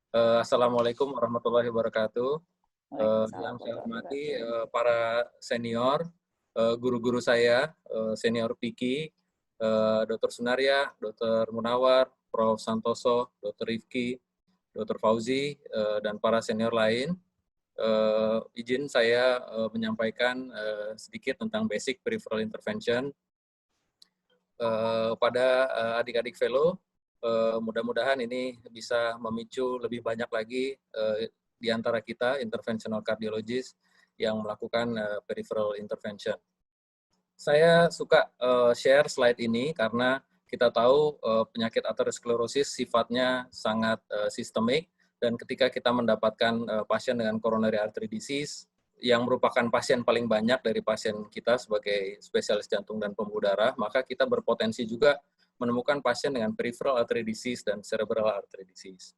Assalamualaikum warahmatullahi wabarakatuh. Waalaikumsalam Yang saya warahmatullahi hormati wabarakatuh. para senior, guru-guru saya, senior Piki, Dr. Sunaria, Dr. Munawar, Prof. Santoso, Dr. Rifki, Dr. Fauzi, dan para senior lain. Izin saya menyampaikan sedikit tentang basic peripheral intervention pada adik-adik fellow. Mudah-mudahan ini bisa memicu lebih banyak lagi di antara kita interventional cardiologist yang melakukan peripheral intervention. Saya suka share slide ini karena kita tahu penyakit aterosklerosis sifatnya sangat sistemik, dan ketika kita mendapatkan pasien dengan coronary artery disease yang merupakan pasien paling banyak dari pasien kita sebagai spesialis jantung dan pembuluh darah, maka kita berpotensi juga menemukan pasien dengan peripheral artery disease dan cerebral artery disease.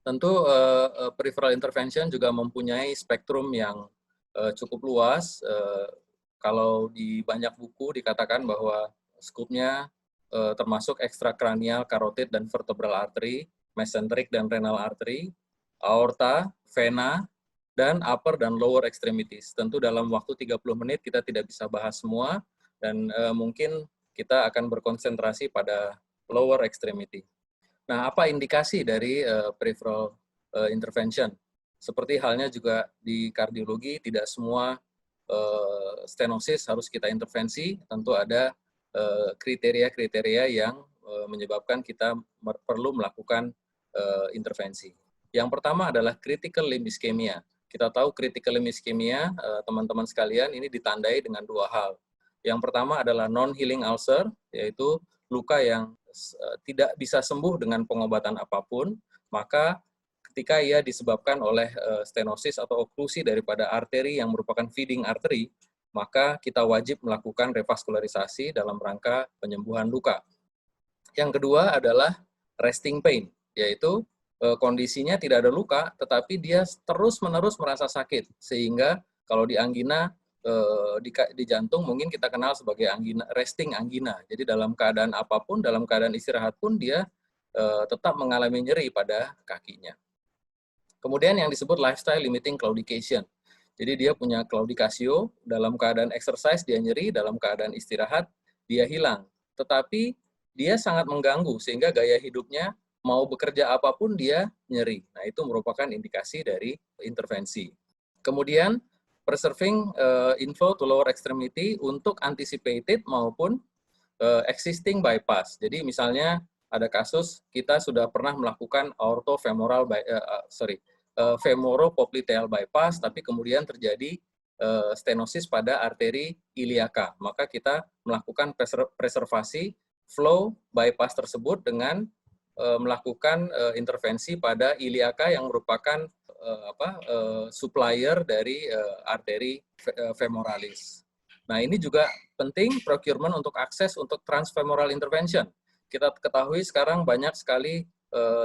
Tentu peripheral intervention juga mempunyai spektrum yang cukup luas. Kalau di banyak buku dikatakan bahwa skupnya termasuk ekstrakranial, karotid, dan vertebral artery, mesenteric dan renal artery, aorta, vena, dan upper dan lower extremities. Tentu dalam waktu 30 menit kita tidak bisa bahas semua, dan mungkin kita akan berkonsentrasi pada lower extremity. Nah, apa indikasi dari peripheral intervention? Seperti halnya juga di kardiologi, tidak semua stenosis harus kita intervensi, tentu ada kriteria-kriteria yang menyebabkan kita perlu melakukan intervensi. Yang pertama adalah critical limb ischemia. Kita tahu critical limb ischemia, teman-teman sekalian, ini ditandai dengan dua hal. Yang pertama adalah non-healing ulcer, yaitu luka yang tidak bisa sembuh dengan pengobatan apapun, maka ketika ia disebabkan oleh stenosis atau oklusi daripada arteri yang merupakan feeding artery, maka kita wajib melakukan revaskularisasi dalam rangka penyembuhan luka. Yang kedua adalah resting pain, yaitu kondisinya tidak ada luka, tetapi dia terus-menerus merasa sakit, sehingga kalau di angina, di jantung mungkin kita kenal sebagai angina, resting angina. Jadi dalam keadaan apapun, dalam keadaan istirahat pun dia tetap mengalami nyeri pada kakinya. Kemudian yang disebut lifestyle limiting claudication. Jadi dia punya claudicatio, dalam keadaan exercise dia nyeri, dalam keadaan istirahat dia hilang. Tetapi dia sangat mengganggu sehingga gaya hidupnya mau bekerja apapun dia nyeri. Nah, itu merupakan indikasi dari intervensi. Kemudian preserving inflow to lower extremity untuk anticipated maupun existing bypass. Jadi misalnya ada kasus kita sudah pernah melakukan femoropopliteal bypass, tapi kemudian terjadi stenosis pada arteri iliaka. Maka kita melakukan preservasi flow bypass tersebut dengan melakukan intervensi pada iliaka yang merupakan supplier dari arteri femoralis. Nah, ini juga penting procurement untuk akses untuk transfemoral intervention. Kita ketahui sekarang banyak sekali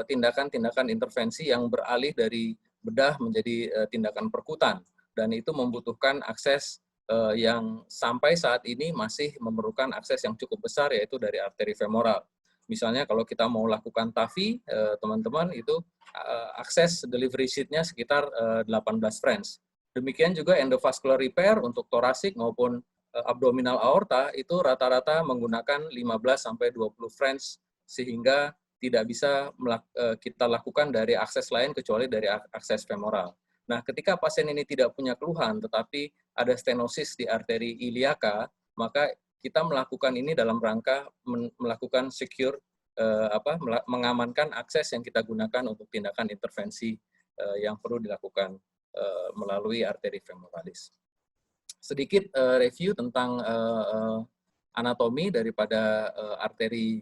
tindakan-tindakan intervensi yang beralih dari bedah menjadi tindakan perkutan, dan itu membutuhkan akses yang sampai saat ini masih memerlukan akses yang cukup besar, yaitu dari arteri femoral. Misalnya kalau kita mau lakukan TAVI, teman-teman, itu akses delivery sheet-nya sekitar 18 French. Demikian juga endovascular repair untuk thoracic maupun abdominal aorta itu rata-rata menggunakan 15-20 French, sehingga tidak bisa kita lakukan dari akses lain kecuali dari akses femoral. Nah, ketika pasien ini tidak punya keluhan tetapi ada stenosis di arteri iliaka, maka kita melakukan ini dalam rangka melakukan secure, mengamankan akses yang kita gunakan untuk tindakan intervensi yang perlu dilakukan melalui arteri femoralis. Sedikit review tentang anatomi daripada arteri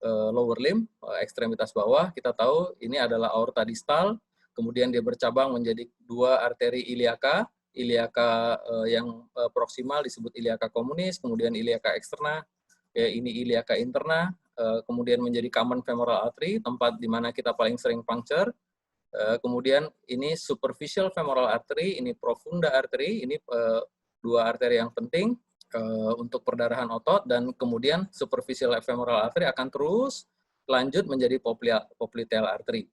lower limb, ekstremitas bawah. Kita tahu ini adalah aorta distal, kemudian dia bercabang menjadi dua arteri iliaka, iliaka yang proksimal disebut iliaka communis, kemudian iliaka externa, ini iliaka interna, kemudian menjadi common femoral artery, tempat di mana kita paling sering puncture. Kemudian ini superficial femoral artery, ini profunda artery, ini dua arteri yang penting untuk perdarahan otot, dan kemudian superficial femoral artery akan terus lanjut menjadi popliteal artery.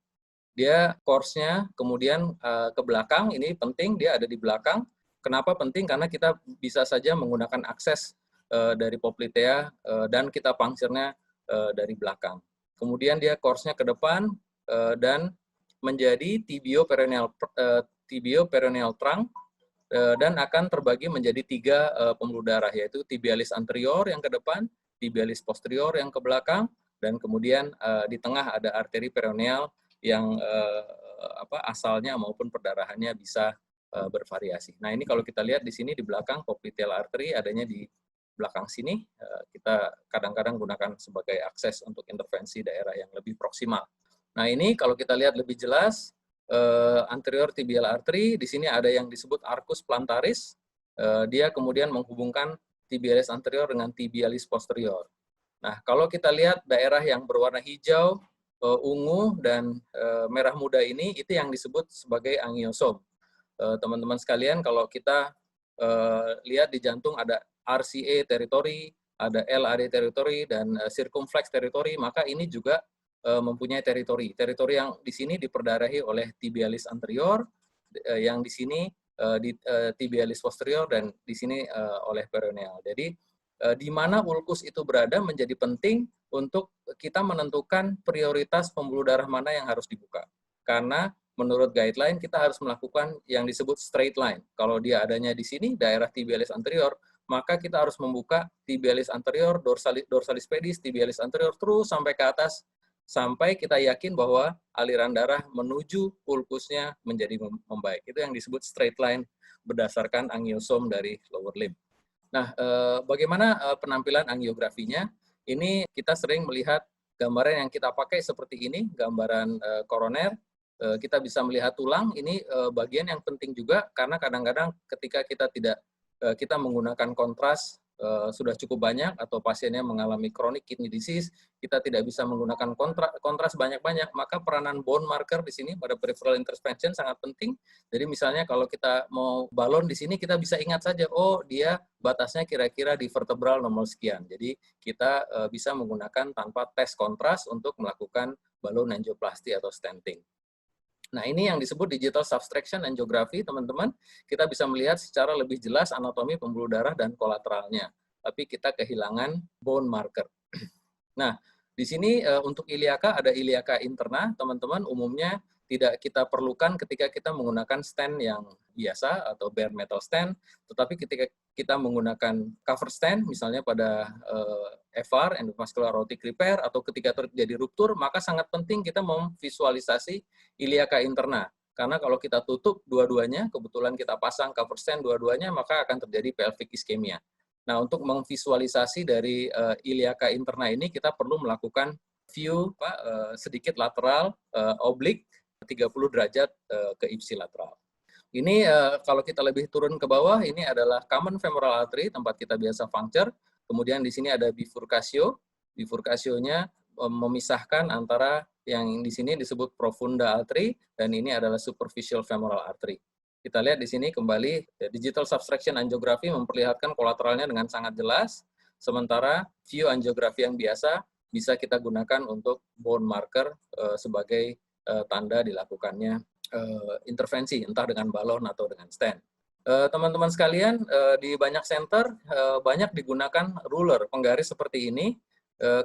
Dia course-nya kemudian ke belakang, ini penting, dia ada di belakang. Kenapa penting? Karena kita bisa saja menggunakan akses dari poplitea dan kita puncture-nya dari belakang. Kemudian dia course-nya ke depan dan menjadi tibio-peroneal trunk dan akan terbagi menjadi 3 pembuluh darah, yaitu tibialis anterior yang ke depan, tibialis posterior yang ke belakang, dan kemudian di tengah ada arteri peroneal yang asalnya maupun perdarahannya bisa bervariasi. Nah, ini kalau kita lihat di sini di belakang popliteal artery adanya di belakang sini, kita kadang-kadang gunakan sebagai akses untuk intervensi daerah yang lebih proksimal. Nah, ini kalau kita lihat lebih jelas, anterior tibial artery, di sini ada yang disebut arcus plantaris, dia kemudian menghubungkan tibialis anterior dengan tibialis posterior. Nah, kalau kita lihat daerah yang berwarna hijau, ungu, dan merah muda ini, itu yang disebut sebagai angiosom. Teman-teman sekalian, kalau kita lihat di jantung ada RCA territory, ada LAD territory, dan circumflex territory, maka ini juga mempunyai teritori. Teritori yang di sini diperdarahi oleh tibialis anterior, yang di sini tibialis posterior, dan di sini oleh peroneal. Jadi di mana ulkus itu berada menjadi penting untuk kita menentukan prioritas pembuluh darah mana yang harus dibuka. Karena menurut guideline kita harus melakukan yang disebut straight line. Kalau dia adanya di sini, daerah tibialis anterior, maka kita harus membuka tibialis anterior, dorsalis pedis, tibialis anterior, terus sampai ke atas, sampai kita yakin bahwa aliran darah menuju ulkusnya menjadi membaik. Itu yang disebut straight line berdasarkan angiosom dari lower limb. Nah, bagaimana penampilan angiografinya? Ini kita sering melihat gambaran yang kita pakai seperti ini, gambaran koroner. Kita bisa melihat tulang, ini bagian yang penting juga, karena kadang-kadang ketika kita menggunakan kontras sudah cukup banyak, atau pasiennya mengalami chronic kidney disease, kita tidak bisa menggunakan kontras banyak-banyak, maka peranan bone marker di sini pada peripheral intervention sangat penting. Jadi misalnya kalau kita mau balon di sini, kita bisa ingat saja, oh dia batasnya kira-kira di vertebral nomor sekian. Jadi kita bisa menggunakan tanpa tes kontras untuk melakukan balon angioplasty atau stenting. Nah, ini yang disebut digital subtraction angiography, teman-teman. Kita bisa melihat secara lebih jelas anatomi pembuluh darah dan kolateralnya. Tapi kita kehilangan bone marker. Nah, di sini untuk iliaka ada iliaka interna, teman-teman. Umumnya tidak kita perlukan ketika kita menggunakan stent yang biasa atau bare metal stent, tetapi ketika kita menggunakan cover stent, misalnya pada FR, endovascular aortic repair, atau ketika terjadi ruptur, maka sangat penting kita memvisualisasi iliaka interna. Karena kalau kita tutup dua-duanya, kebetulan kita pasang cover stent dua-duanya, maka akan terjadi pelvic ischemia. Nah, untuk memvisualisasi dari iliaka interna ini, kita perlu melakukan view sedikit lateral, oblik, 30 derajat ke ipsilateral. Ini kalau kita lebih turun ke bawah, ini adalah common femoral artery, tempat kita biasa puncture. Kemudian di sini ada bifurcatio. Bifurcasionya memisahkan antara yang di sini disebut profunda artery, dan ini adalah superficial femoral artery. Kita lihat di sini kembali, digital subtraction angiography memperlihatkan kolateralnya dengan sangat jelas, sementara view angiografi yang biasa bisa kita gunakan untuk bone marker sebagai tanda dilakukannya intervensi, entah dengan balon atau dengan stent. Teman-teman sekalian, di banyak center banyak digunakan ruler, penggaris seperti ini,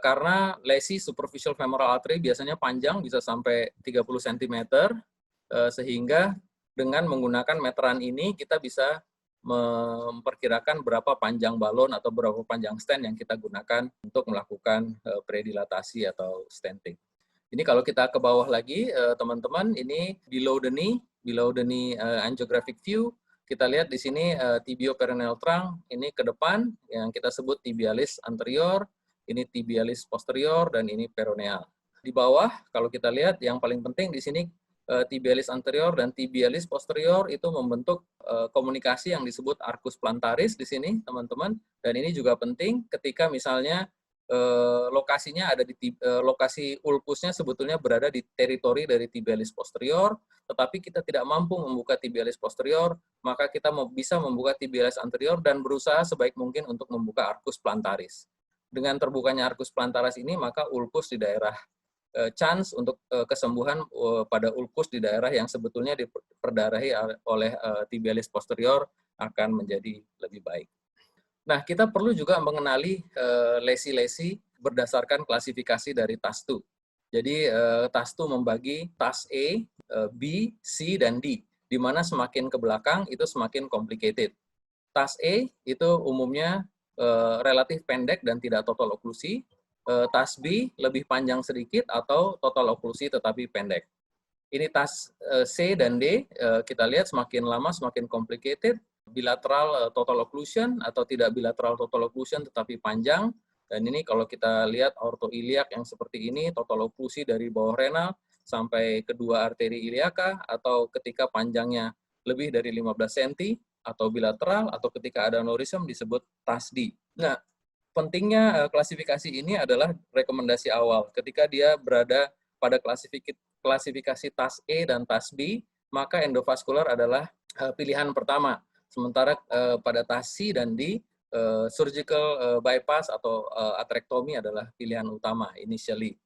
karena lesi superficial femoral artery biasanya panjang, bisa sampai 30 cm, sehingga dengan menggunakan meteran ini kita bisa memperkirakan berapa panjang balon atau berapa panjang stent yang kita gunakan untuk melakukan predilatasi atau stenting. Ini kalau kita ke bawah lagi, teman-teman, ini below the knee angiographic view. Kita lihat di sini tibio-peroneal trunk, ini ke depan, yang kita sebut tibialis anterior, ini tibialis posterior, dan ini peroneal. Di bawah, kalau kita lihat, yang paling penting di sini tibialis anterior dan tibialis posterior itu membentuk komunikasi yang disebut arcus plantaris di sini, teman-teman. Dan ini juga penting ketika misalnya lokasinya ada di lokasi ulkusnya sebetulnya berada di teritori dari tibialis posterior, tetapi kita tidak mampu membuka tibialis posterior, maka kita bisa membuka tibialis anterior dan berusaha sebaik mungkin untuk membuka arcus plantaris. Dengan terbukanya arcus plantaris ini, maka ulkus di daerah chance untuk kesembuhan pada ulkus di daerah yang sebetulnya diperdarahi oleh tibialis posterior akan menjadi lebih baik. Nah, kita perlu juga mengenali lesi-lesi berdasarkan klasifikasi dari TAS2. Jadi TAS2 membagi TAS A, B, C, dan D, di mana semakin ke belakang itu semakin complicated. TAS A itu umumnya relatif pendek dan tidak total oklusi. TAS B lebih panjang sedikit atau total oklusi tetapi pendek. Ini TAS C dan D, kita lihat semakin lama semakin complicated, bilateral total occlusion atau tidak bilateral total occlusion tetapi panjang. Dan ini kalau kita lihat aortoiliak yang seperti ini, total oklusi dari bawah renal sampai kedua arteri iliaka, atau ketika panjangnya lebih dari 15 cm, atau bilateral, atau ketika ada aneurism disebut TAS D. Nah, pentingnya klasifikasi ini adalah rekomendasi awal. Ketika dia berada pada klasifikasi TAS E dan TAS B, maka endovaskular adalah pilihan pertama. Sementara pada TAS C dan D, surgical bypass atau atherectomy adalah pilihan utama initially.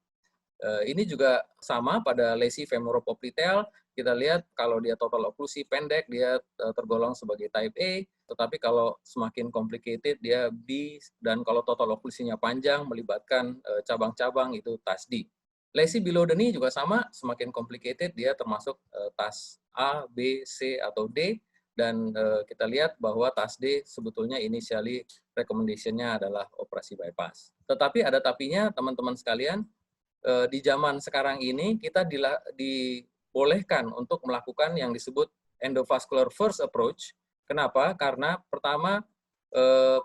Ini juga sama pada lesi femoropopliteal. Kita lihat kalau dia total oklusi pendek, dia tergolong sebagai type A, tetapi kalau semakin complicated, dia B, dan kalau total oklusinya panjang, melibatkan cabang-cabang, itu TAS D. Lesi below the knee juga sama, semakin complicated, dia termasuk TAS A, B, C, atau D, dan kita lihat bahwa TAS D sebetulnya initially recommendation-nya adalah operasi bypass. Tetapi ada tapinya, teman-teman sekalian, di zaman sekarang ini kita dibolehkan untuk melakukan yang disebut endovascular first approach. Kenapa? Karena pertama,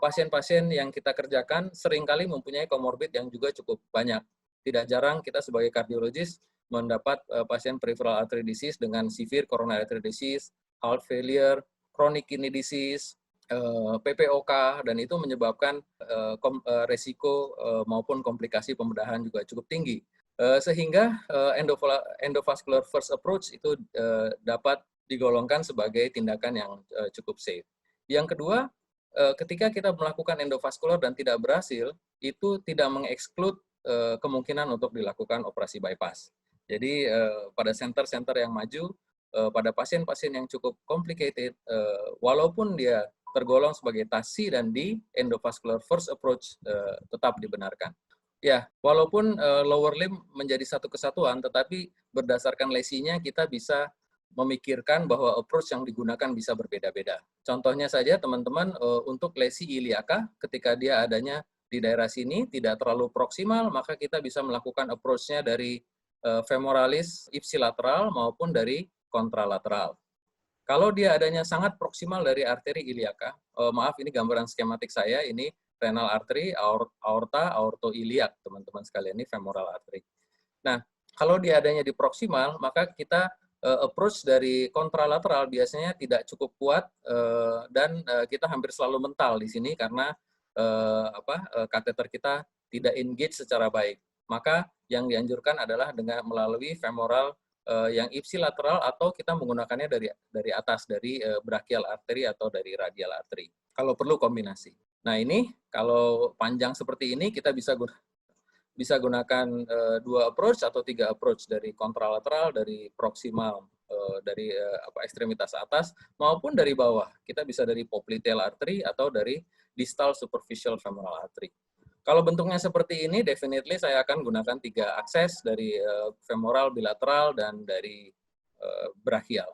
pasien-pasien yang kita kerjakan seringkali mempunyai komorbid yang juga cukup banyak. Tidak jarang kita sebagai kardiologis mendapat pasien peripheral artery disease dengan severe coronary artery disease, heart failure, chronic kidney disease, PPOK, dan itu menyebabkan resiko maupun komplikasi pembedahan juga cukup tinggi. Sehingga endovascular first approach itu dapat digolongkan sebagai tindakan yang cukup safe. Yang kedua, ketika kita melakukan endovaskular dan tidak berhasil, itu tidak mengeksklud kemungkinan untuk dilakukan operasi bypass. Jadi pada center-center yang maju, pada pasien-pasien yang cukup complicated, walaupun dia tergolong sebagai TAS C dan D, endovascular first approach tetap dibenarkan. Ya, walaupun lower limb menjadi satu kesatuan, tetapi berdasarkan lesinya kita bisa memikirkan bahwa approach yang digunakan bisa berbeda-beda. Contohnya saja teman-teman, untuk lesi iliaka, ketika dia adanya di daerah sini, tidak terlalu proksimal, maka kita bisa melakukan approach-nya dari femoralis ipsilateral maupun dari kontralateral. Kalau dia adanya sangat proksimal dari arteri iliaka, maaf ini gambaran skematik saya, ini renal artery, aorta, aortoiliak, teman-teman sekalian, ini femoral artery. Nah, kalau dia adanya di proksimal, maka kita approach dari kontralateral biasanya tidak cukup kuat dan kita hampir selalu mental di sini karena kateter kita tidak engage secara baik. Maka yang dianjurkan adalah dengan melalui femoral yang ipsilateral atau kita menggunakannya dari atas, dari brachial artery atau dari radial artery. Kalau perlu kombinasi. Nah ini kalau panjang seperti ini kita bisa gunakan 2 approach atau 3 approach, dari kontralateral, dari proksimal, dari ekstremitas atas maupun dari bawah. Kita bisa dari popliteal artery atau dari distal superficial femoral artery. Kalau bentuknya seperti ini, definitely saya akan gunakan 3 akses, dari femoral, bilateral, dan dari brachial.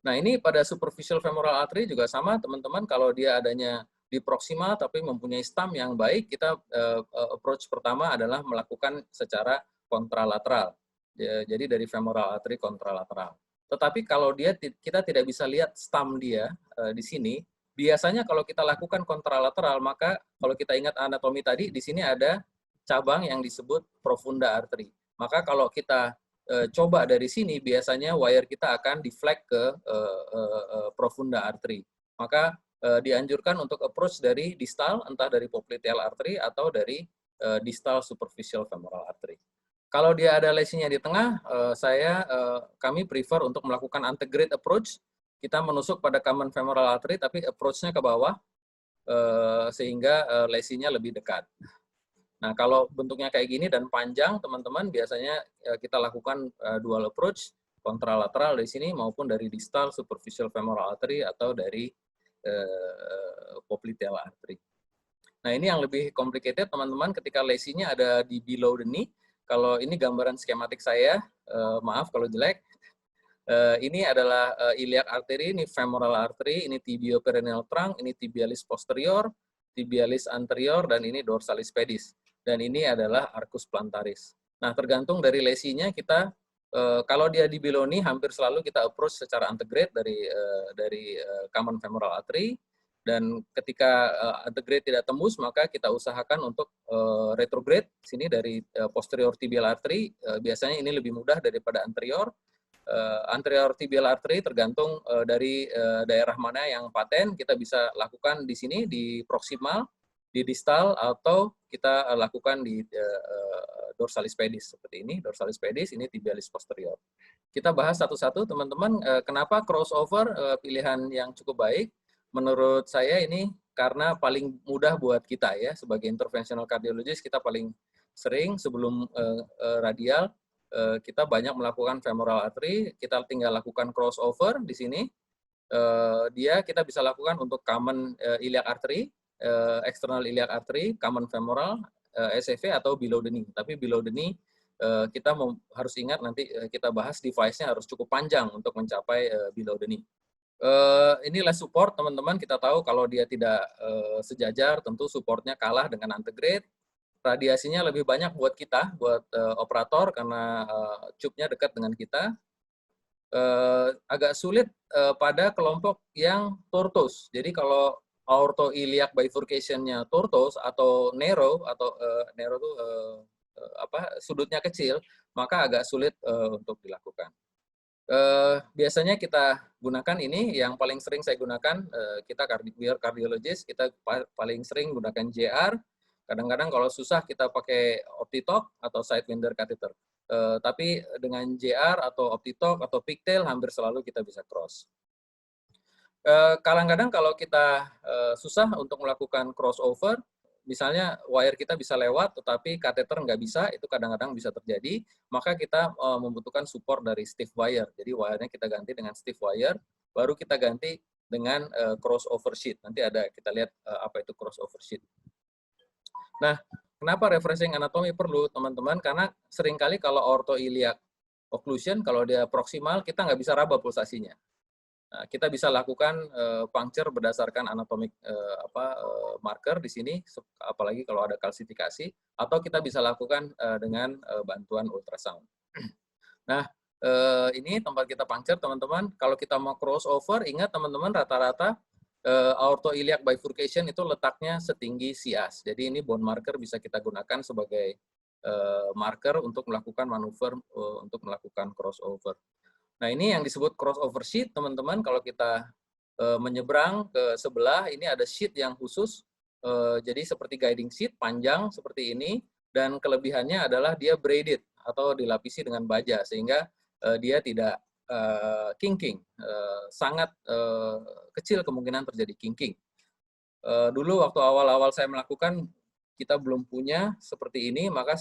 Nah ini pada superficial femoral artery juga sama teman-teman, kalau dia adanya di proksimal tapi mempunyai stam yang baik, kita approach pertama adalah melakukan secara kontralateral. Jadi dari femoral artery kontralateral. Tetapi kalau kita tidak bisa lihat stam dia di sini, biasanya kalau kita lakukan kontralateral, maka kalau kita ingat anatomi tadi, di sini ada cabang yang disebut profunda artery. Maka kalau kita coba dari sini, biasanya wire kita akan deflect ke profunda artery. Maka dianjurkan untuk approach dari distal, entah dari popliteal artery atau dari distal superficial femoral artery. Kalau dia ada lesinya di tengah, kami prefer untuk melakukan antegrade approach. Kita menusuk pada common femoral artery, tapi approach-nya ke bawah, sehingga lesinya lebih dekat. Nah, kalau bentuknya kayak gini dan panjang, teman-teman biasanya kita lakukan dual approach, kontralateral dari sini maupun dari distal superficial femoral artery atau dari popliteal artery. Nah, ini yang lebih complicated, teman-teman, ketika lesinya ada di below the knee. Kalau ini gambaran skematik saya, maaf kalau jelek. Ini adalah iliac artery, ini femoral artery, ini tibioperoneal trunk, ini tibialis posterior, tibialis anterior, dan ini dorsalis pedis. Dan ini adalah arcus plantaris. Nah, tergantung dari lesinya kita, kalau dia di below knee, hampir selalu kita approach secara antegrade dari common femoral artery. Dan ketika antegrade tidak tembus, maka kita usahakan untuk retrograde. Sini dari posterior tibial artery, biasanya ini lebih mudah daripada anterior. Anterior tibial artery tergantung dari daerah mana yang paten, kita bisa lakukan di sini, di proximal, di distal, atau kita lakukan di dorsalis pedis, seperti ini, dorsalis pedis, ini tibialis posterior. Kita bahas satu-satu, teman-teman, kenapa crossover pilihan yang cukup baik. Menurut saya ini karena paling mudah buat kita ya, sebagai interventional cardiologist, kita paling sering sebelum radial, kita banyak melakukan femoral artery, kita tinggal lakukan crossover di sini. Kita bisa lakukan untuk common iliac artery, external iliac artery, common femoral, SFV atau below the knee. Tapi below the knee kita harus ingat nanti kita bahas device-nya harus cukup panjang untuk mencapai below the knee. Ini less support, teman-teman. Kita tahu kalau dia tidak sejajar, tentu supportnya kalah dengan antegrade. Radiasinya lebih banyak buat kita, buat operator, karena tube-nya dekat dengan kita. Agak sulit pada kelompok yang tortuous. Jadi kalau aortoiliac bifurcation-nya tortuous atau narrow, atau narrow itu sudutnya kecil, maka agak sulit untuk dilakukan. Biasanya kita gunakan ini, yang paling sering saya gunakan, kita cardiologist, kita paling sering gunakan JR. Kadang-kadang kalau susah kita pakai OptiTalk atau sidewinder catheter. Tapi dengan JR atau OptiTalk atau pigtail hampir selalu kita bisa cross. Kadang-kadang kalau kita susah untuk melakukan crossover, misalnya wire kita bisa lewat tetapi kateter nggak bisa, itu kadang-kadang bisa terjadi, maka kita membutuhkan support dari stiff wire. Jadi wire-nya kita ganti dengan stiff wire, baru kita ganti dengan crossover sheet. Nanti ada kita lihat apa itu crossover sheet. Nah, kenapa refreshing anatomy perlu, teman-teman? Karena seringkali kalau orthoiliac occlusion, kalau dia proksimal, kita nggak bisa raba pulsasinya. Nah, kita bisa lakukan puncture berdasarkan anatomik marker di sini, apalagi kalau ada kalsifikasi, atau kita bisa lakukan dengan bantuan ultrasound. Nah, ini tempat kita puncture, teman-teman. Kalau kita mau crossover, ingat teman-teman, rata-rata aortoiliac bifurcation itu letaknya setinggi sias. Jadi ini bone marker bisa kita gunakan sebagai marker untuk melakukan manuver untuk melakukan crossover. Nah, ini yang disebut crossover sheet, teman-teman. Kalau kita menyeberang ke sebelah, ini ada sheet yang khusus. Jadi seperti guiding sheet, panjang seperti ini. Dan kelebihannya adalah dia braided atau dilapisi dengan baja, sehingga dia tidak kinking. Sangat kecil kemungkinan terjadi kinking. Dulu waktu awal-awal saya melakukan, kita belum punya seperti ini, maka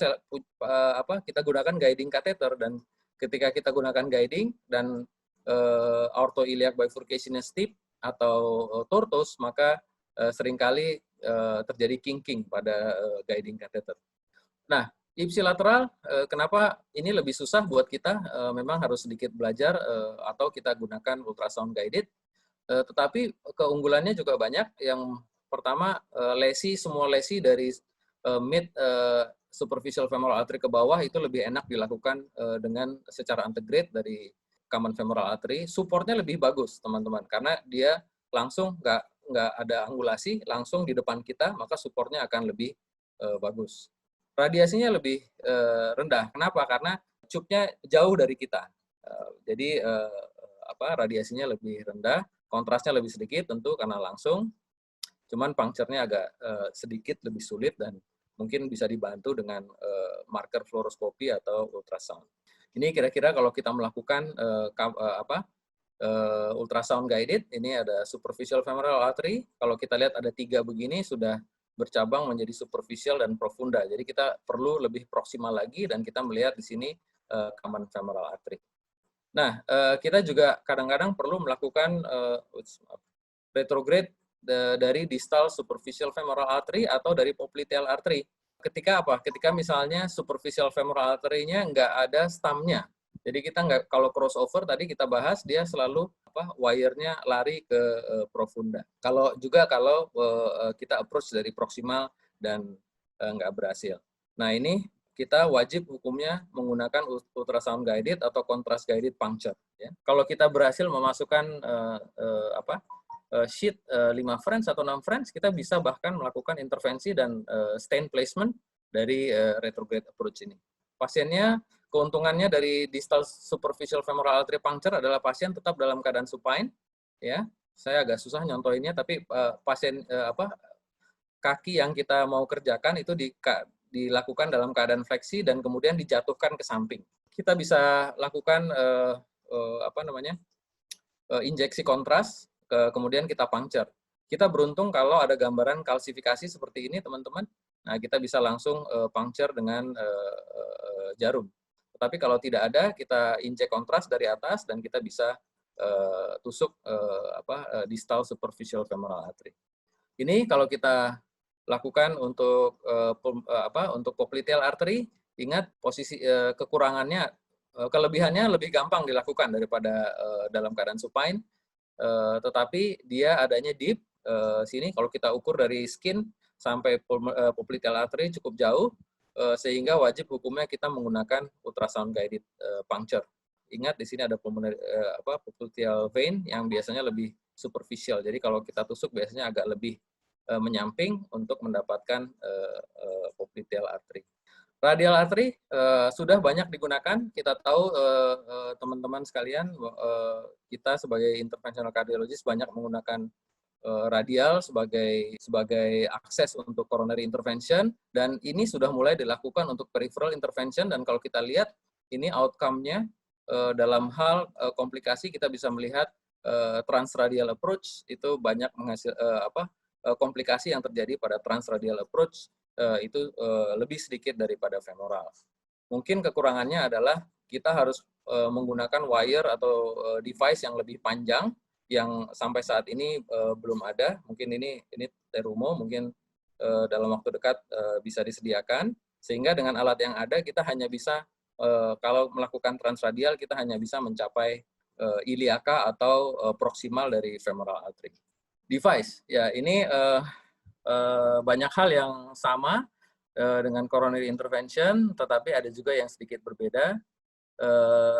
kita gunakan guiding catheter, dan ketika kita gunakan guiding dan aortoiliac bifurcation-nya steep atau tortuous, maka seringkali terjadi kinking pada guiding catheter. Nah, ipsilateral, kenapa ini lebih susah buat kita, memang harus sedikit belajar atau kita gunakan ultrasound guided, tetapi keunggulannya juga banyak. Yang pertama, semua lesi dari mid superficial femoral artery ke bawah itu lebih enak dilakukan dengan secara antegrade dari common femoral artery. Supportnya lebih bagus, teman-teman, karena dia langsung nggak ada angulasi, langsung di depan kita, maka supportnya akan lebih bagus. Radiasinya lebih rendah. Kenapa? Karena tube-nya jauh dari kita. Jadi radiasinya lebih rendah, kontrasnya lebih sedikit tentu karena langsung. Cuman puncture-nya agak sedikit lebih sulit dan mungkin bisa dibantu dengan marker fluoroskopi atau ultrasound. Ini kira-kira kalau kita melakukan ultrasound guided, ini ada superficial femoral artery. Kalau kita lihat ada 3 begini, sudah bercabang menjadi superficial dan profunda. Jadi kita perlu lebih proksimal lagi dan kita melihat di sini common femoral artery. Nah, kita juga kadang-kadang perlu melakukan retrograde dari distal superficial femoral artery atau dari popliteal artery. Ketika apa? Ketika misalnya superficial femoral artery-nya nggak ada stump-nya. Jadi kita nggak, kalau crossover tadi kita bahas, dia selalu wire-nya lari ke profunda. Kalau kita approach dari proximal dan nggak berhasil. Nah ini kita wajib hukumnya menggunakan ultrasound guided atau contrast guided puncture. Ya. Kalau kita berhasil memasukkan sheet 5 French atau 6 French, kita bisa bahkan melakukan intervensi dan stent placement dari retrograde approach ini. Pasiennya, keuntungannya dari distal superficial femoral artery puncture adalah pasien tetap dalam keadaan supine, ya. Saya agak susah nyontohinnya, tapi kaki yang kita mau kerjakan itu dilakukan dalam keadaan fleksi dan kemudian dijatuhkan ke samping. Kita bisa lakukan injeksi kontras, kemudian kita puncture. Kita beruntung kalau ada gambaran kalsifikasi seperti ini, teman-teman. Nah, kita bisa langsung puncture dengan jarum. Tetapi kalau tidak ada, kita injek kontras dari atas dan kita bisa tusuk distal superficial femoral artery. Ini kalau kita lakukan untuk untuk popliteal artery, ingat posisi kekurangannya, kelebihannya lebih gampang dilakukan daripada dalam keadaan supine, tetapi dia adanya deep sini kalau kita ukur dari skin sampai popliteal artery cukup jauh, sehingga wajib hukumnya kita menggunakan ultrasound guided puncture. Ingat di sini ada popliteal vein yang biasanya lebih superficial. Jadi kalau kita tusuk biasanya agak lebih menyamping untuk mendapatkan popliteal artery. Radial artery sudah banyak digunakan. Kita tahu teman-teman sekalian, kita sebagai interventional cardiologist banyak menggunakan radial sebagai akses untuk coronary intervention, dan ini sudah mulai dilakukan untuk peripheral intervention. Dan kalau kita lihat ini outcome-nya dalam hal komplikasi, kita bisa melihat transradial approach itu banyak komplikasi yang terjadi pada transradial approach itu lebih sedikit daripada femoral. Mungkin kekurangannya adalah kita harus menggunakan wire atau device yang lebih panjang yang sampai saat ini belum ada. Mungkin ini Terumo, mungkin dalam waktu dekat bisa disediakan, sehingga dengan alat yang ada kita hanya bisa kalau melakukan transradial kita hanya bisa mencapai iliaka atau proksimal dari femoral artery. Device, ya ini banyak hal yang sama dengan coronary intervention, tetapi ada juga yang sedikit berbeda.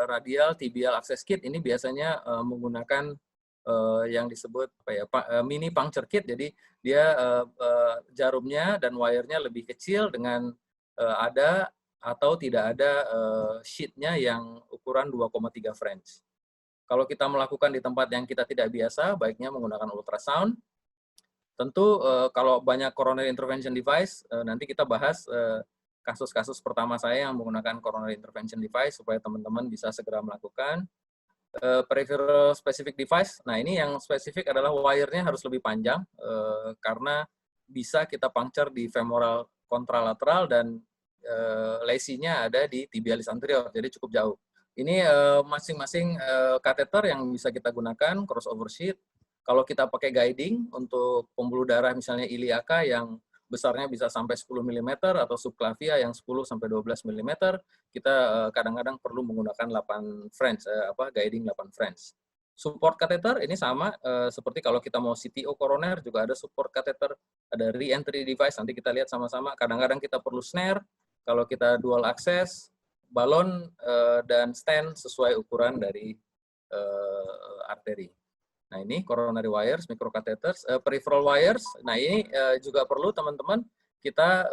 Radial tibial access kit ini biasanya menggunakan yang disebut mini puncture kit. Jadi dia jarumnya dan wire-nya lebih kecil dengan ada atau tidak ada sheet-nya yang ukuran 2,3 French. Kalau kita melakukan di tempat yang kita tidak biasa, baiknya menggunakan ultrasound. Tentu kalau banyak coronary intervention device, nanti kita bahas kasus-kasus pertama saya yang menggunakan coronary intervention device supaya teman-teman bisa segera melakukan. Peripheral specific device, nah ini yang spesifik adalah wire-nya harus lebih panjang karena bisa kita puncture di femoral contralateral dan lesinya ada di tibialis anterior, jadi cukup jauh. Ini masing-masing kateter yang bisa kita gunakan, crossover sheet. Kalau kita pakai guiding untuk pembuluh darah misalnya iliaka yang besarnya bisa sampai 10 mm atau subclavia yang 10 sampai 12 mm, kita kadang-kadang perlu menggunakan 8 French, guiding 8 French. Support catheter ini sama seperti kalau kita mau CTO koroner juga ada support catheter, ada re-entry device, nanti kita lihat sama-sama. Kadang-kadang kita perlu snare, kalau kita dual access, balon dan stent sesuai ukuran dari arteri. Nah ini coronary wires, microcatheters, peripheral wires. Nah ini juga perlu teman-teman, kita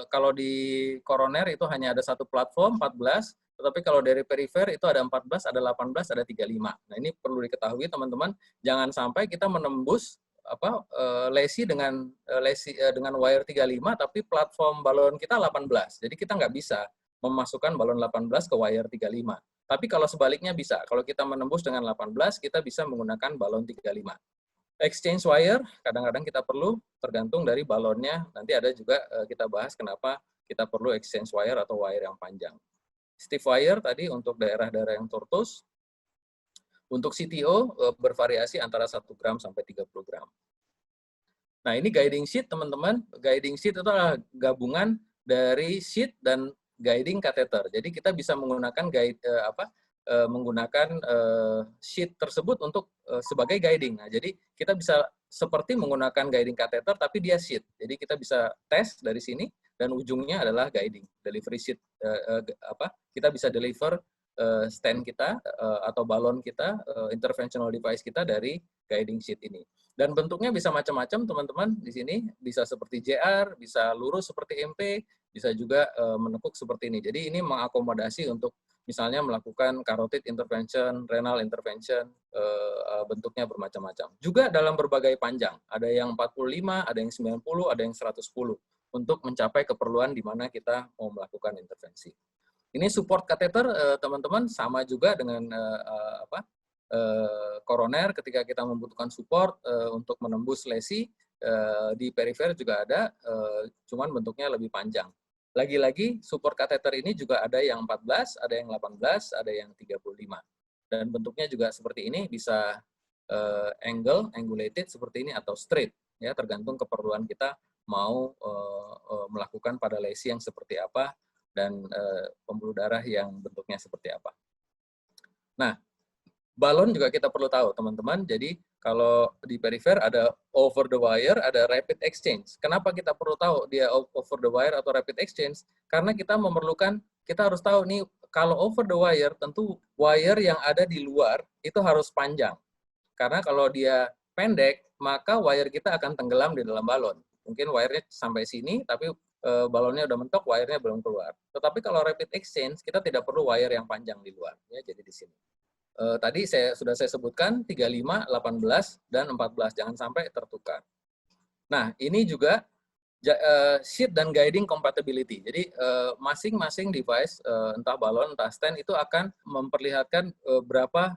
kalau di koroner itu hanya ada satu platform 14, tetapi kalau dari perifer itu ada 14, ada 18, ada 35. Nah ini perlu diketahui teman-teman, jangan sampai kita menembus lesi dengan wire 35, tapi platform balon kita 18. Jadi kita nggak bisa memasukkan balon 18 ke wire 35. Tapi kalau sebaliknya bisa, kalau kita menembus dengan 18, kita bisa menggunakan balon 35. Exchange wire kadang-kadang kita perlu, tergantung dari balonnya. Nanti ada juga kita bahas kenapa kita perlu exchange wire atau wire yang panjang. Stiff wire tadi untuk daerah-daerah yang tortuous. Untuk CTO bervariasi antara 1 gram sampai 30 gram. Nah, ini guiding sheet, teman-teman. Guiding sheet itu adalah gabungan dari sheet dan guiding catheter. Jadi kita bisa menggunakan sheet tersebut untuk sebagai guiding. Nah, jadi kita bisa seperti menggunakan guiding catheter tapi dia sheet. Jadi kita bisa tes dari sini dan ujungnya adalah guiding, delivery sheet. Kita bisa deliver stand kita atau balon kita, interventional device kita dari guiding sheet ini. Dan bentuknya bisa macam-macam, teman-teman. Di sini bisa seperti JR, bisa lurus seperti MP, bisa juga menekuk seperti ini. Jadi ini mengakomodasi untuk misalnya melakukan carotid intervention, renal intervention, bentuknya bermacam-macam. Juga dalam berbagai panjang. Ada yang 45, ada yang 90, ada yang 110 untuk mencapai keperluan di mana kita mau melakukan intervensi. Ini support kateter, teman-teman, sama juga dengan koroner ketika kita membutuhkan support untuk menembus lesi, di perifer juga ada, cuman bentuknya lebih panjang. Lagi-lagi support kateter ini juga ada yang 14, ada yang 18, ada yang 35. Dan bentuknya juga seperti ini, bisa angulated seperti ini atau straight, ya, tergantung keperluan kita mau melakukan pada lesi yang seperti apa dan pembuluh darah yang bentuknya seperti apa. Nah, balon juga kita perlu tahu, teman-teman. Jadi, kalau di perifer ada over the wire, ada rapid exchange. Kenapa kita perlu tahu dia over the wire atau rapid exchange? Karena kita harus tahu nih, kalau over the wire, tentu wire yang ada di luar itu harus panjang. Karena kalau dia pendek, maka wire kita akan tenggelam di dalam balon. Mungkin wire-nya sampai sini, tapi balonnya udah mentok, wire-nya belum keluar. Tetapi kalau rapid exchange, kita tidak perlu wire yang panjang di luar. Ya, jadi di sini. Tadi sudah saya sebutkan 35, 18, dan 14. Jangan sampai tertukar. Nah, ini juga sheet dan guiding compatibility. Jadi masing-masing device, entah balon, entah stand, itu akan memperlihatkan berapa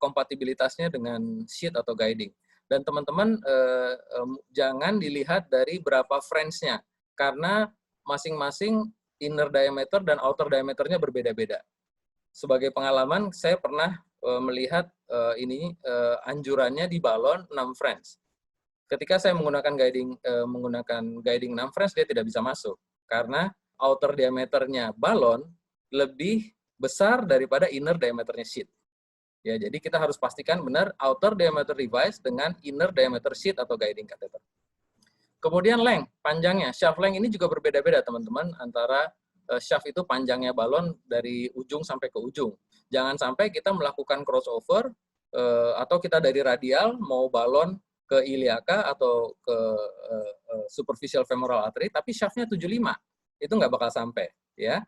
kompatibilitasnya dengan sheet atau guiding. Dan teman-teman jangan dilihat dari berapa French-nya, karena masing-masing inner diameter dan outer diameternya berbeda-beda. Sebagai pengalaman, saya pernah melihat anjurannya di balon 6 French. Ketika saya menggunakan guiding 6 French, dia tidak bisa masuk karena outer diameternya balon lebih besar daripada inner diameternya sheet. Ya, jadi kita harus pastikan benar outer diameter device dengan inner diameter sheet atau guiding catheter. Kemudian length, panjangnya. Shaft length ini juga berbeda-beda, teman-teman, antara shaft itu panjangnya balon dari ujung sampai ke ujung. Jangan sampai kita melakukan crossover atau kita dari radial mau balon ke iliaka atau ke superficial femoral artery, tapi shaftnya 75, itu nggak bakal sampai, ya.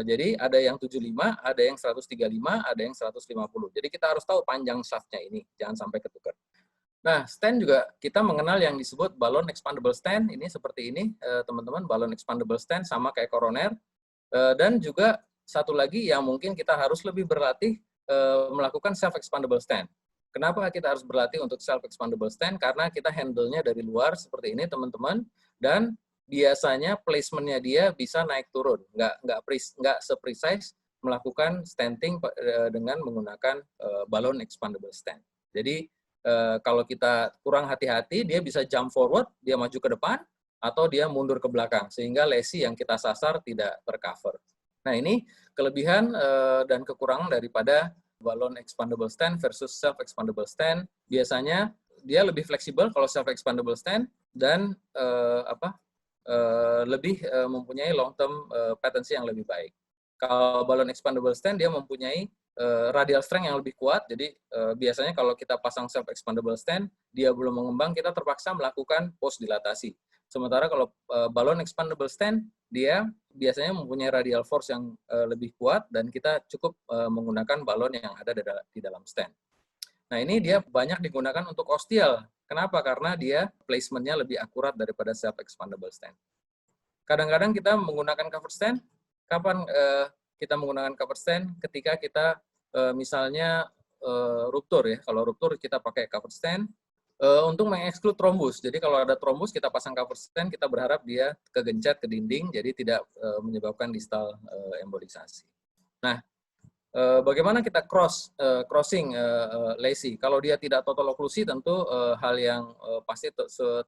Jadi ada yang 75, ada yang 135, ada yang 150. Jadi kita harus tahu panjang shaftnya ini, jangan sampai ketukar. Nah, stand juga kita mengenal yang disebut balon expandable stand. Ini seperti ini, teman-teman, balon expandable stand sama kayak koroner. Dan juga satu lagi yang mungkin kita harus lebih berlatih melakukan self-expandable stand. Kenapa kita harus berlatih untuk self-expandable stand? Karena kita handle-nya dari luar seperti ini, teman-teman. Dan biasanya placement-nya dia bisa naik turun. Nggak se-precise melakukan standing dengan menggunakan balon expandable stand. Jadi, kalau kita kurang hati-hati, dia bisa jump forward, dia maju ke depan, atau dia mundur ke belakang, sehingga lesi yang kita sasar tidak tercover. Nah, ini kelebihan dan kekurangan daripada balon expandable stand versus self-expandable stand. Biasanya dia lebih fleksibel kalau self-expandable stand, dan lebih mempunyai long-term patency yang lebih baik. Kalau balon expandable stand, dia mempunyai radial strength yang lebih kuat, jadi biasanya kalau kita pasang self-expandable stand, dia belum mengembang, kita terpaksa melakukan post dilatasi. Sementara kalau balon expandable stand, dia biasanya mempunyai radial force yang lebih kuat, dan kita cukup menggunakan balon yang ada di dalam stand. Nah, ini dia banyak digunakan untuk ostial. Kenapa? Karena dia placement-nya lebih akurat daripada self-expandable stand. Kadang-kadang kita menggunakan cover stand. Kapan kita menggunakan cover stand? Ketika kita misalnya ruptur, ya. Kalau ruptur kita pakai cover stand. Untuk mengeksklud trombus. Jadi kalau ada trombus kita pasang cover stent, kita berharap dia kegencet ke dinding, jadi tidak menyebabkan distal embolisasi. Nah, bagaimana kita crossing lesi? Kalau dia tidak total oklusi, tentu hal yang pasti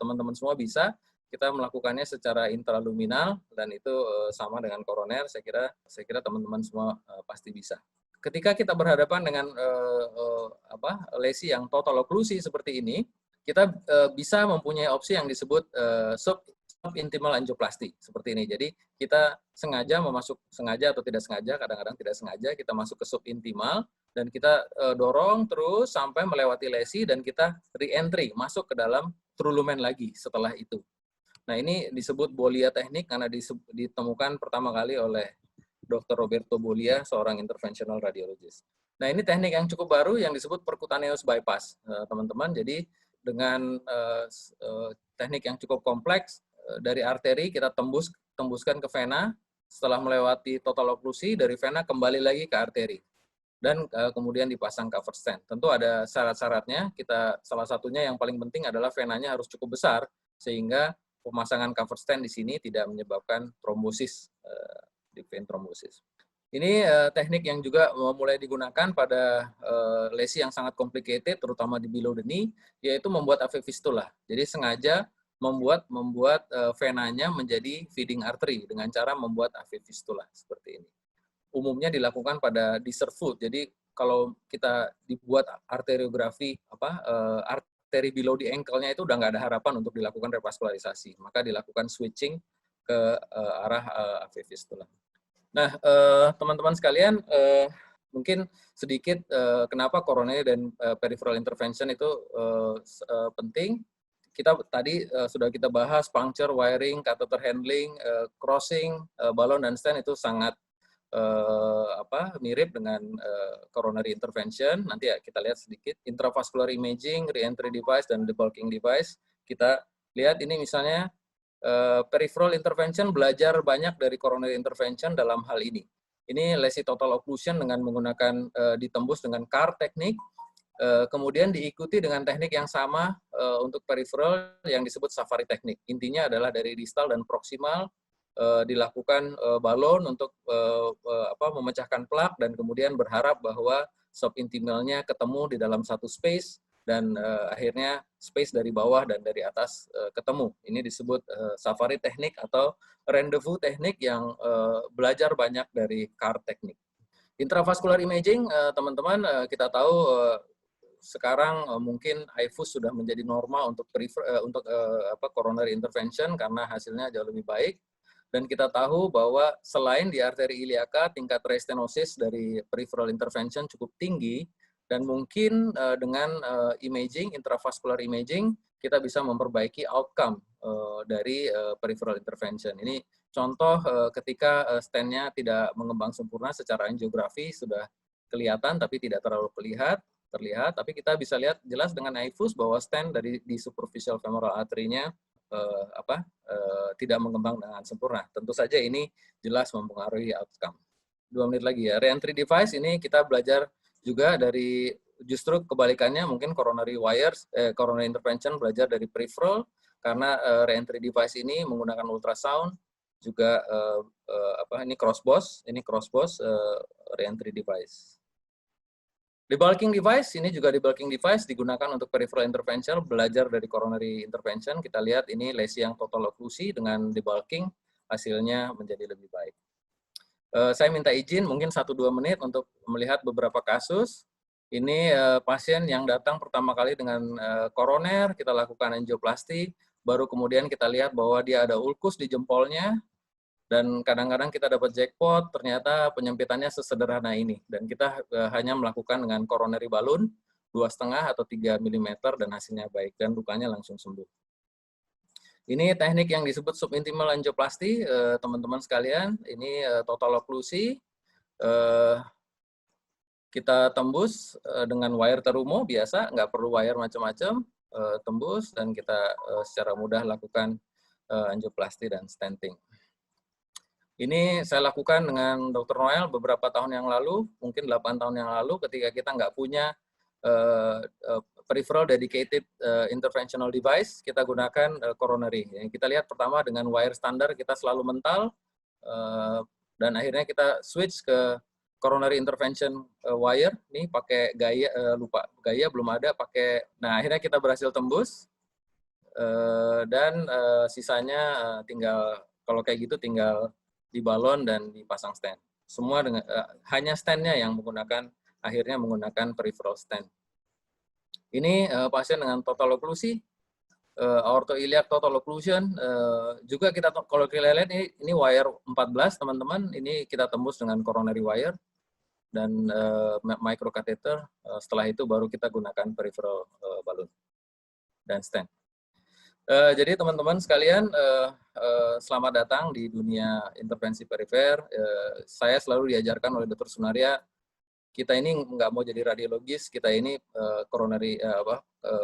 teman-teman semua bisa. Kita melakukannya secara intraluminal dan itu sama dengan koroner. Saya kira teman-teman semua pasti bisa. Ketika kita berhadapan dengan lesi yang total oklusi seperti ini, kita bisa mempunyai opsi yang disebut subintimal angioplasty seperti ini. Jadi kita sengaja atau tidak sengaja, kadang-kadang tidak sengaja kita masuk ke subintimal dan kita dorong terus sampai melewati lesi dan kita re-entry, masuk ke dalam true lumen lagi setelah itu. Nah, ini disebut Bolia teknik karena ditemukan pertama kali oleh Dr. Roberto Bolia, seorang interventional radiologist. Nah, ini teknik yang cukup baru yang disebut percutaneous bypass, teman-teman. Jadi dengan teknik yang cukup kompleks, dari arteri kita tembuskan ke vena, setelah melewati total oklusi, dari vena kembali lagi ke arteri. Dan kemudian dipasang cover stent. Tentu ada syarat-syaratnya, salah satunya yang paling penting adalah venanya harus cukup besar, sehingga pemasangan cover stent di sini tidak menyebabkan trombosis, di vein trombosis. Ini teknik yang juga mulai digunakan pada lesi yang sangat complicated, terutama di below the knee, yaitu membuat AV fistula. Jadi sengaja membuat venanya menjadi feeding artery dengan cara membuat AV fistula seperti ini. Umumnya dilakukan pada distal foot. Jadi kalau kita dibuat arteriografi arteri below di ankle-nya itu udah nggak ada harapan untuk dilakukan revaskularisasi, maka dilakukan switching ke arah AV fistula. Nah, teman-teman sekalian, mungkin sedikit kenapa coronary dan peripheral intervention itu penting. Kita tadi sudah kita bahas puncture, wiring, catheter handling, crossing, balon dan stent itu sangat mirip dengan coronary intervention. Nanti ya kita lihat sedikit intravascular imaging, re-entry device dan debulking device. Kita lihat ini misalnya peripheral intervention belajar banyak dari coronary intervention dalam hal ini. Ini lesi total occlusion dengan menggunakan ditembus dengan CAR teknik, kemudian diikuti dengan teknik yang sama untuk peripheral yang disebut safari teknik. Intinya adalah dari distal dan proximal dilakukan balon untuk memecahkan plak dan kemudian berharap bahwa subintimalnya ketemu di dalam satu space dan akhirnya space dari bawah dan dari atas ketemu. Ini disebut safari teknik atau rendezvous teknik yang belajar banyak dari CAR teknik. Intravascular imaging, teman-teman kita tahu sekarang mungkin IFUS sudah menjadi normal untuk coronary intervention karena hasilnya jauh lebih baik. Dan kita tahu bahwa selain di arteri iliaka, tingkat restenosis dari peripheral intervention cukup tinggi, dan mungkin dengan imaging, intravascular imaging, kita bisa memperbaiki outcome dari peripheral intervention. Ini contoh ketika stand-nya tidak mengembang sempurna secara angiografi, sudah kelihatan tapi tidak terlalu terlihat, tapi kita bisa lihat jelas dengan IFUS bahwa stand di superficial femoral artery-nya tidak mengembang dengan sempurna. Tentu saja ini jelas mempengaruhi outcome. 2 menit lagi ya. Re-entry device ini kita belajar juga dari justru kebalikannya, mungkin coronary wires, coronary intervention belajar dari peripheral karena re-entry device ini menggunakan ultrasound juga ini crossboss re-entry device. Debulking device, ini juga debulking device digunakan untuk peripheral intervention, belajar dari coronary intervention. Kita lihat ini lesi yang total oklusi dengan debulking, hasilnya menjadi lebih baik. Saya minta izin mungkin 1-2 menit untuk melihat beberapa kasus. Ini pasien yang datang pertama kali dengan koroner, kita lakukan angioplasti, baru kemudian kita lihat bahwa dia ada ulkus di jempolnya, dan kadang-kadang kita dapat jackpot, ternyata penyempitannya sesederhana ini. Dan kita hanya melakukan dengan coronary balloon, 2,5 atau 3 mm, dan hasilnya baik, dan lukanya langsung sembuh. Ini teknik yang disebut subintimal angioplasty, teman-teman sekalian. Ini total oklusi. Kita tembus dengan wire terumo biasa, nggak perlu wire macam-macam, tembus, dan kita secara mudah lakukan angioplasti dan stenting. Ini saya lakukan dengan Dr. Noel beberapa tahun yang lalu, mungkin 8 tahun yang lalu, ketika kita nggak punya peripheral dedicated interventional device, kita gunakan coronary. Yang kita lihat pertama dengan wire standar kita selalu mental, dan akhirnya kita switch ke coronary intervention wire. Nih pakai gaya, lupa gaya belum ada, pakai. Nah akhirnya kita berhasil tembus, dan sisanya tinggal, kalau kayak gitu tinggal dibalon dan dipasang stand. Semua dengan hanya standnya yang akhirnya menggunakan peripheral stand. Ini pasien dengan total oklusi, aortoiliac total occlusion, juga kita, kalau kita lihat ini wire 14 teman-teman, ini kita tembus dengan coronary wire dan microcatheter. Setelah itu baru kita gunakan peripheral balloon dan stent. Jadi teman-teman sekalian, selamat datang di dunia intervensi perifer. Saya selalu diajarkan oleh Dr. Sunaria, kita ini nggak mau jadi radiologis, kita ini coronary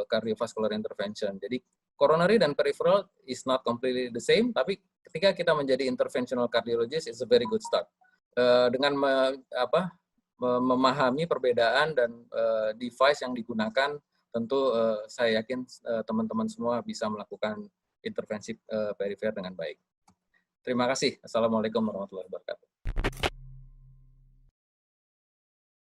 cardiovascular intervention. Jadi coronary dan peripheral is not completely the same, tapi ketika kita menjadi interventional cardiologist, it's a very good start. Dengan memahami perbedaan dan device yang digunakan, tentu saya yakin teman-teman semua bisa melakukan intervensi perifer dengan baik. Terima kasih. Assalamualaikum warahmatullahi wabarakatuh.